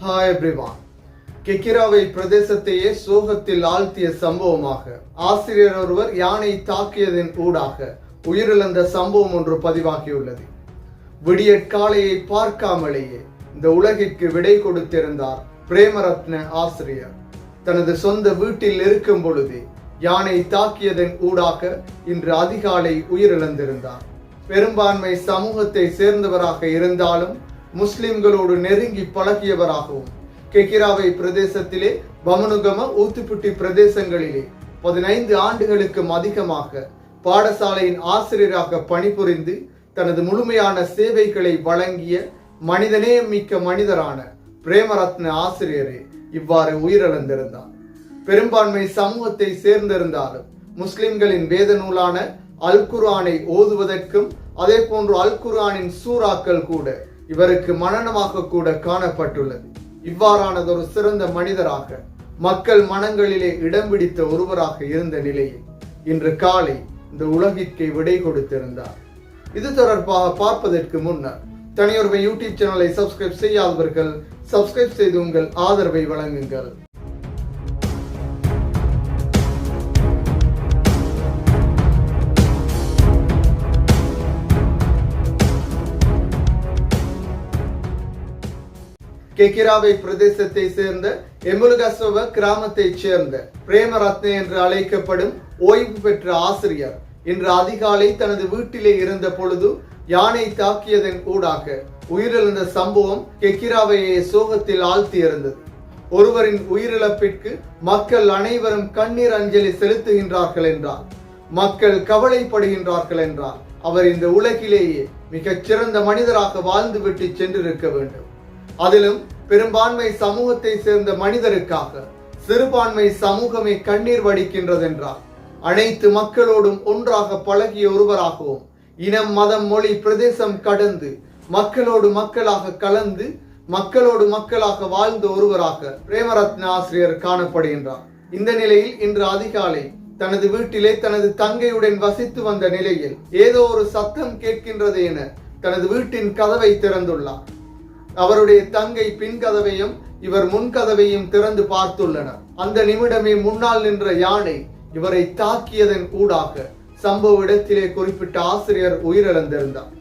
Hi everyone. கெக்கிராவை பிரதேசத்தையே சோகத்தில் ஆழ்த்திய சம்பவமாக ஆசிரியர் ஒருவர் யானை தாக்கியதன் ஊடாக உயிரிழந்த சம்பவம் ஒன்று பதிவாகியுள்ளது. விடியற்காலையை பார்க்காமலேயே இந்த உலகிற்கு விடை கொடுத்திருந்தார் பிரேமரத்ன ஆசிரியர். தனது சொந்த வீட்டில் இருக்கும் பொழுதே யானை தாக்கியதன் ஊடாக இன்று அதிகாலை உயிரிழந்திருந்தார். பெரும்பான்மை சமூகத்தை சேர்ந்தவராக இருந்தாலும் முஸ்லிம்களோடு நெருங்கி பழகியவராகவும் கெக்கிராவை பிரதேசத்திலே பமனுகம ஊத்துப்புட்டி பிரதேசங்களிலே 15 ஆண்டுகளுக்கும் அதிகமாக பாடசாலையின் ஆசிரியராக பணிபுரிந்து தனது முழுமையான சேவைகளை வழங்கிய மனிதநேயம் மிக்க மனிதரான பிரேமரத்ன ஆசிரியரே இவ்வாறு உயிரிழந்திருந்தார். பெரும்பான்மை சமூகத்தை சேர்ந்திருந்தாலும் முஸ்லிம்களின் வேத நூலான அல் குர்ஆனை ஓதுவதற்கும் அதே போன்று அல் குர்ஆனின் சூறாக்கள் கூட இவருக்கு மனனமாக கூட காணப்பட்டுள்ளது. இவ்வாறானதொரு சிறந்த மனிதராக மக்கள் மனங்களிலே இடம் பிடித்த ஒருவராக இருந்த நிலையில் இன்று காலை இந்த உலகிற்கு விடை கொடுத்திருந்தார். இது தொடர்பாக பார்ப்பதற்கு முன்னர் தனியொருமை யூடியூப் சேனலை சப்ஸ்கிரைப் செய்யாதவர்கள் சப்ஸ்கிரைப் செய்து உங்கள் ஆதரவை வழங்குங்கள். கெக்கிராவை பிரதேசத்தை சேர்ந்த எமுலுகசவ கிராமத்தைச் சேர்ந்த பிரேமரத்ன என்று அழைக்கப்படும் ஓய்வு பெற்ற ஆசிரியர் இன்று அதிகாலை தனது வீட்டிலே இருந்த பொழுது யானை தாக்கியதன் ஊடாக உயிரிழந்த சம்பவம் கெக்கிராவையை சோகத்தில் ஆழ்த்தியிருந்தது. ஒருவரின் உயிரிழப்பிற்கு மக்கள் அனைவரும் கண்ணீர் அஞ்சலி செலுத்துகின்றார்கள் என்றால், மக்கள் கவலைப்படுகின்றார்கள் என்றால், அவர் இந்த உலகிலேயே மிகச் சிறந்த மனிதராக வாழ்ந்துவிட்டு சென்றிருக்க வேண்டும். அதிலும் பெரும்பான்மை சமூகத்தை சேர்ந்த மனிதருக்காக சிறுபான்மை சமூகமே கண்ணீர் வடிக்கின்றது என்றால், அனைத்து மக்களோடும் ஒன்றாக பழகிய ஒருவராகவும் இனம் மதம் மொழி பிரதேசம் கடந்து மக்களோடு மக்களாக கலந்து மக்களோடு மக்களாக வாழ்ந்த ஒருவராக பிரேமரத்ன ஆசிரியர் காணப்படுகின்றார். இந்த நிலையில் இன்று அதிகாலை தனது வீட்டிலே தனது தங்கையுடன் வசித்து வந்த நிலையில் ஏதோ ஒரு சத்தம் கேட்கின்றது என தனது வீட்டின் கதவை திறந்துள்ளார். அவருடைய தங்கை பின் கதவையும் இவர் முன் கதவையும் திறந்து பார்த்துள்ளனர். அந்த நிமிடமே முன்னால் நின்ற யானை இவரை தாக்கியதன் ஊடாக சம்பவ இடத்திலே குறிப்பிட்ட ஆசிரியர் உயிரிழந்திருந்தார்.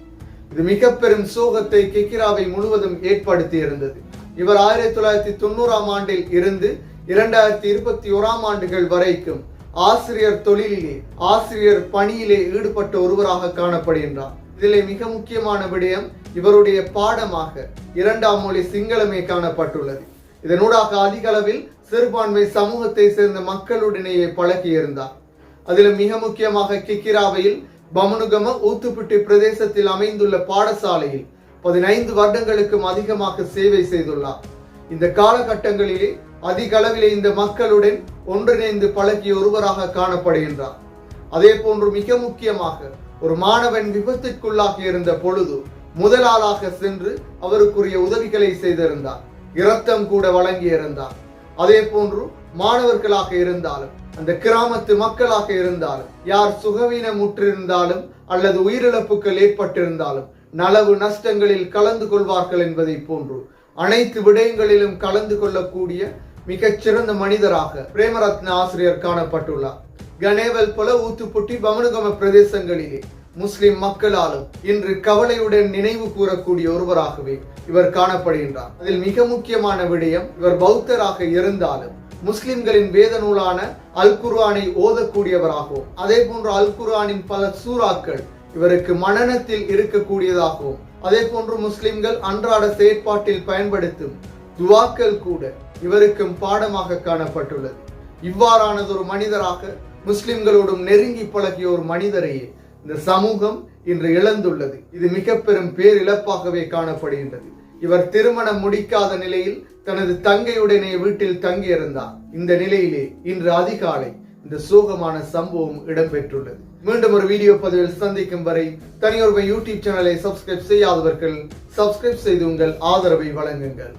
இது மிக பெரும் சோகத்தை கெக்கிராவை முழுவதும் ஏற்படுத்தி இருந்தது. இவர் 1990 ஆண்டில் இருந்து 2021 ஆண்டுகள் வரைக்கும் ஆசிரியர் தொழிலிலே ஆசிரியர் பணியிலே ஈடுபட்ட ஒருவராக காணப்படுகின்றார். இதிலே மிக முக்கியமான விடயம் இவருடைய பாடமாக 2ஆம் மொழி சிங்களமே காணப்பட்டுள்ளது. இதனூடாக அதிக அளவில் சிறுபான்மை சமூகத்தை சேர்ந்த மக்களுடனேயே பழகியிருந்தார். அதில் மிக முக்கியமாக கெக்கிராவையில் பமனுகம ஊத்துப்புட்டி பிரதேசத்தில் அமைந்துள்ள பாடசாலையில் 15 வருடங்களுக்கும் அதிகமாக சேவை செய்துள்ளார். இந்த காலகட்டங்களிலே அதிக அளவிலே இந்த மக்களுடன் ஒன்றிணைந்து பழகிய ஒருவராக காணப்படுகின்றார். அதே போன்று மிக முக்கியமாக ஒரு மாணவன் விபத்திற்குள்ளாக இருந்த பொழுது முதலாளாக சென்று அவருக்குரிய உதவிகளை செய்திருந்தார். இரத்தம் கூட வழங்கியிருந்தார். அதே போன்று மாணவர்களாக இருந்தாலும் அந்த கிராமத்து மக்களாக இருந்தாலும் யார் சுகவீனமுற்றிருந்தாலும் அல்லது உயிரிழப்புகள் ஏற்பட்டிருந்தாலும் நலவு நஷ்டங்களில் கலந்து கொள்வார்கள் என்பதை போன்று அனைத்து விடயங்களிலும் கலந்து கொள்ளக்கூடிய மிகச் சிறந்த மனிதராக பிரேமரத்ன ஆசிரியர் காணப்பட்டுள்ளார். கனேவல் போல ஊத்துப்புட்டி பமனுகம பிரதேசங்களிலே முஸ்லிம் மக்களாலும் இன்று கவலையுடன் நினைவு கூறக்கூடிய ஒருவராகவே இவர் காணப்படுகின்றார். அதில் மிக முக்கியமான விடயம், இவர் பௌத்தராக இருந்தாலும் முஸ்லிம்களின் வேத நூலான அல் குர்ஆனை ஓதக்கூடியவராகவும் அதே போன்று அல் குர்ஆனின் பல சூறாக்கள் இவருக்கு மனனத்தில் இருக்கக்கூடியதாகவும் அதே போன்று முஸ்லிம்கள் அன்றாட செயற்பாட்டில் பயன்படுத்தும் துவாக்கள் கூட இவருக்கும் பாடமாக காணப்பட்டுள்ளது. இவ்வாறானதொரு மனிதராக முஸ்லிம்களோடும் நெருங்கி பழகிய ஒரு மனிதரையே இந்த சமூகம் இன்று இழந்துள்ளது. இது மிக பெரும் பேரிழப்பாகவே காணப்படுகின்றது. இவர் திருமணம் முடிக்காத நிலையில் தனது தங்கையுடனே வீட்டில் தங்கியிருந்தார். இந்த நிலையிலே இன்று அதிகாலை இந்த சோகமான சம்பவம் இடம்பெற்றுள்ளது. மீண்டும் ஒரு வீடியோ பதிவில் சந்திக்கும் வரை தனியொருமை யூடியூப் சேனலை சப்ஸ்கிரைப் செய்யாதவர்கள் சப்ஸ்கிரைப் செய்து உங்கள் ஆதரவை வழங்குங்கள்.